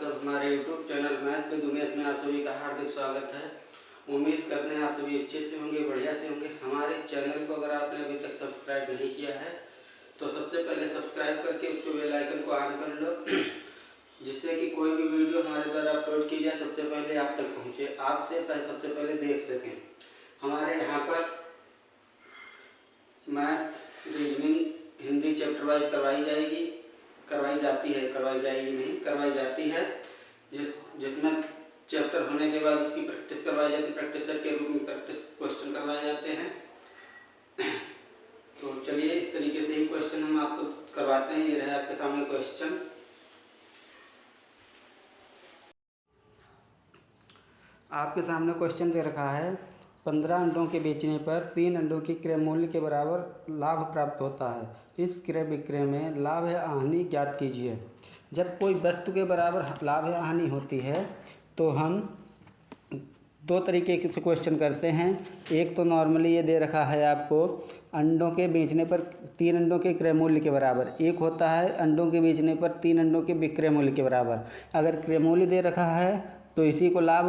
सब हमारे YouTube channel math with Umesh में आप सभी का हार्दिक स्वागत है। उम्मीद करते हैं आप सभी अच्छे से होंगे, बढ़िया से होंगे। हमारे चैनल को अगर आपने अभी तक सब्सक्राइब नहीं किया है तो सबसे पहले सब्सक्राइब करके उसके बेल आइकन को ऑन कर लो, जिससे कि कोई भी वीडियो हमारे द्वारा अपलोड की जाए सबसे पहले आप तक पहुँचे, आपसे सबसे पहले देख सकें। हमारे यहाँ पर math, reasoning, Hindi chapter wise करवाई जाती है, जिसमें चैप्टर होने के बाद उसकी प्रैक्टिस करवाई जाती है। प्रैक्टिस सेट के रूप में प्रैक्टिस क्वेश्चन करवाए जाते हैं। तो चलिए इस तरीके से ही क्वेश्चन हम आपको करवाते हैं। ये रहे आपके सामने क्वेश्चन। आपके सामने क्वेश्चन दे रखा है 15 अंडों के बेचने पर 3 अंडों की क्रय मूल्य के बराबर लाभ प्राप्त होता है। इस क्रय विक्रय में लाभ या हानि ज्ञात कीजिए। जब कोई वस्तु के बराबर लाभ या हानि होती है तो हम दो तरीके से क्वेश्चन करते हैं। एक तो नॉर्मली ये दे रखा है आपको अंडों के बेचने पर 3 अंडों के क्रय मूल्य के बराबर, एक होता है अंडों के बेचने पर 3 अंडों के विक्रय मूल्य के बराबर। अगर क्रय मूल्य दे रखा है तो इसी को लाभ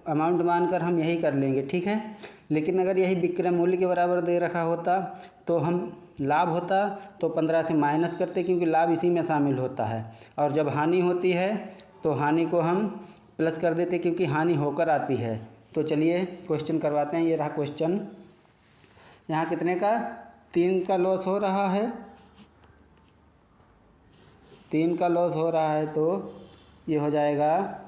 अमाउंट मानकर हम यही कर लेंगे, ठीक है। लेकिन अगर यही विक्रय मूल्य के बराबर दे रखा होता तो हम लाभ होता तो 15 से माइनस करते, क्योंकि लाभ इसी में शामिल होता है। और जब हानि होती है तो हानि को हम प्लस कर देते, क्योंकि हानि होकर आती है। तो चलिए क्वेश्चन करवाते हैं। ये रहा क्वेश्चन। यहाँ कितने का 3 का लॉस हो रहा है, 3 का लॉस हो रहा है तो ये हो जाएगा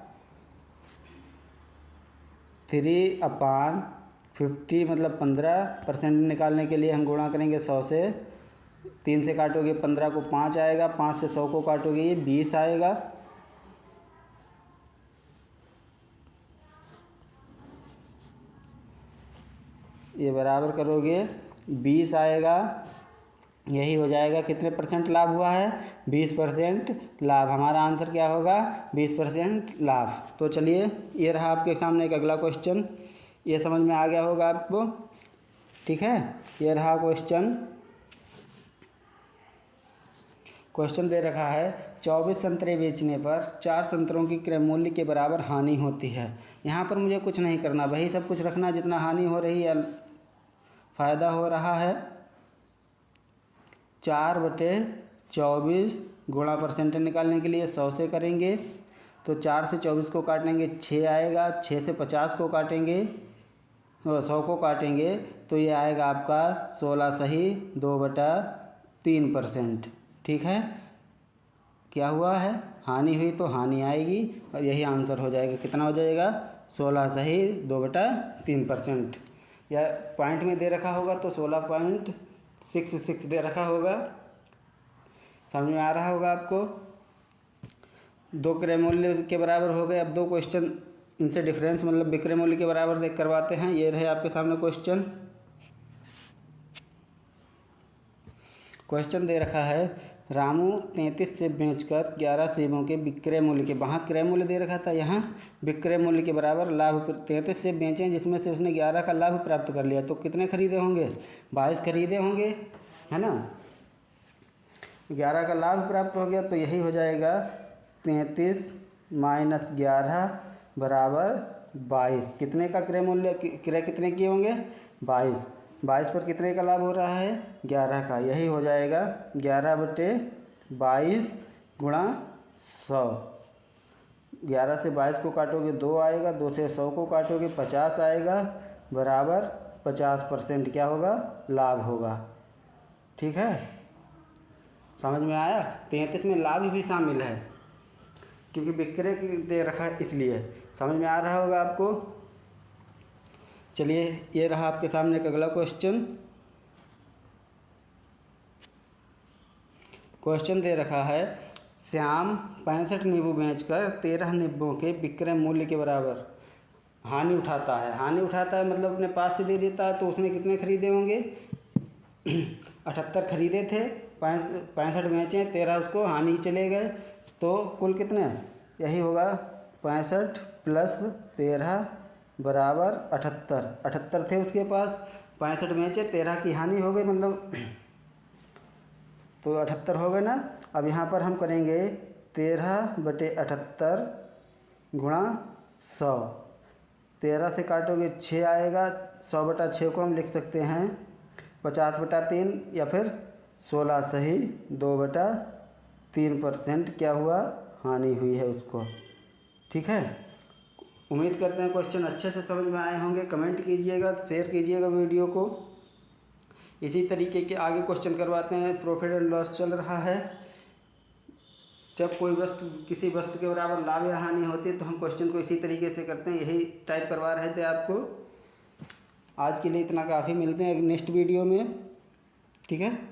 3/50, मतलब 15% निकालने के लिए हम गुणा करेंगे 100 से। 3 से काटोगे 15 को 5 आएगा, 5 से 100 को काटोगे ये 20 आएगा। ये बराबर करोगे 20 आएगा। यही हो जाएगा कितने परसेंट लाभ हुआ है, 20% लाभ। हमारा आंसर क्या होगा, 20% लाभ। तो चलिए ये रहा आपके सामने एक अगला क्वेश्चन। ये समझ में आ गया होगा आपको, ठीक है। ये रहा क्वेश्चन दे रखा है 24 संतरे बेचने पर 4 संतरों की क्रय मूल्य के बराबर हानि होती है। यहाँ पर मुझे कुछ नहीं करना, वही सब कुछ रखना जितना हानि हो रही है फ़ायदा हो रहा है। 4/24 गुणा परसेंट निकालने के लिए 100 से करेंगे तो 4 से 24 को काटेंगे 6 आएगा, 6 से 50 को काटेंगे 100 को काटेंगे तो ये आएगा आपका 16 सही 2/3%, ठीक है। क्या हुआ है, हानि हुई तो हानि आएगी और यही आंसर हो जाएगा। कितना हो जाएगा, 16 सही 2/3%। या पॉइंट में दे रखा होगा तो 16.66 दे रखा होगा। समझ में आ रहा होगा आपको। 2 क्रय मूल्य के बराबर हो गए। अब 2 क्वेश्चन इनसे डिफरेंस मतलब विक्रय मूल्य के बराबर देख करवाते हैं। ये रहे आपके सामने क्वेश्चन दे रखा है रामू 33 सेब बेचकर 11 सेबों के विक्रय मूल्य के, वहाँ क्रय मूल्य दे रखा था, यहाँ विक्रय मूल्य के बराबर लाभ 33 सेब बेचे हैं, जिसमें से उसने 11 का लाभ प्राप्त कर लिया। तो कितने खरीदे होंगे, 22 खरीदे होंगे, है ना। 11 का लाभ प्राप्त हो गया तो यही हो जाएगा 33 - 11 बराबर 22। कितने का क्रय मूल्य, क्रय कितने किए होंगे, 22। 22 पर कितने का लाभ हो रहा है, 11 का। यही हो जाएगा 11/22 गुणा 100। 11 से 22 को काटोगे 2 आएगा, 2 से 100 को काटोगे 50 आएगा, बराबर 50% क्या होगा, लाभ होगा, ठीक है। समझ में आया। 33 में लाभ भी शामिल है क्योंकि विक्रय दे रखा है, इसलिए समझ में आ रहा होगा आपको। चलिए ये रहा आपके सामने एक अगला क्वेश्चन दे रखा है श्याम 65 नींबू बेचकर 13 नींबुओं के विक्रय मूल्य के बराबर हानि उठाता है। हानि उठाता है मतलब अपने पास से दे देता है। तो उसने कितने खरीदे होंगे, 78 खरीदे थे, 65 बेचे, 13 उसको हानि चले गए, तो कुल कितने, यही होगा 65 + 13 बराबर 78। 78 थे उसके पास, 65 बेचे, 13 की हानि हो गई, मतलब तो 78 हो गए ना। अब यहाँ पर हम करेंगे 13/78 गुणा 100। 13 से काटोगे 6 आएगा, 100/6 को हम लिख सकते हैं 50/3 या फिर 16 सही 2/3% क्या हुआ, हानि हुई है उसको। ठीक है, उम्मीद करते हैं क्वेश्चन अच्छे से समझ में आए होंगे। कमेंट कीजिएगा, शेयर कीजिएगा वीडियो को। इसी तरीके के आगे क्वेश्चन करवाते हैं। प्रॉफिट एंड लॉस चल रहा है। जब कोई वस्तु किसी वस्तु के बराबर लाभ या हानि होती है तो हम क्वेश्चन को इसी तरीके से करते हैं। यही टाइप करवा रहे थे आपको। आज के लिए इतना काफ़ी, मिलते हैं नेक्स्ट वीडियो में। ठीक है।